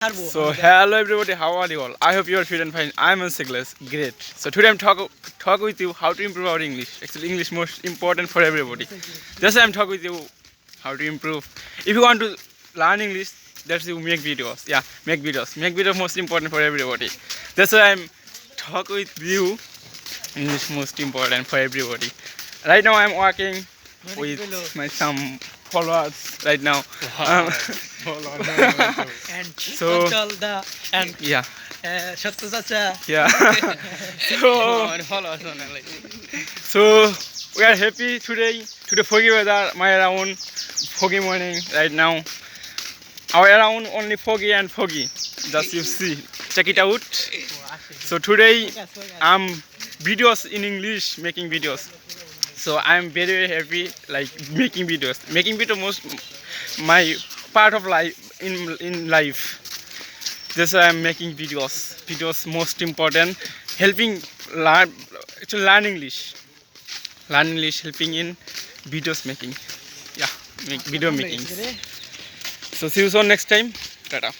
So hello everybody, how are you all? I hope you are fit and fine. I'm Siglas. Great. So today I'm talk with you how to improve our English. Actually, English most important for everybody. Just I'm talk with you how to improve. If you want to learn English, that's you make videos. Yeah, make videos. Make videos most important for everybody. That's why I'm talk with you. English most important for everybody. Right now I'm working with my some followers right now. And So and yeah. Shattu Chacha. Yeah. So we are happy today. Today foggy weather, my around foggy morning right now. Our around only foggy and foggy. Just you see. Check it out. So today I'm videos in English, making videos. So I'm very happy like making videos. Making video most my part of life in life. This I'm making videos. Videos most important. Helping learn to learn English. Learn English helping in videos making. Yeah, make video making. So see you soon next time. Tata.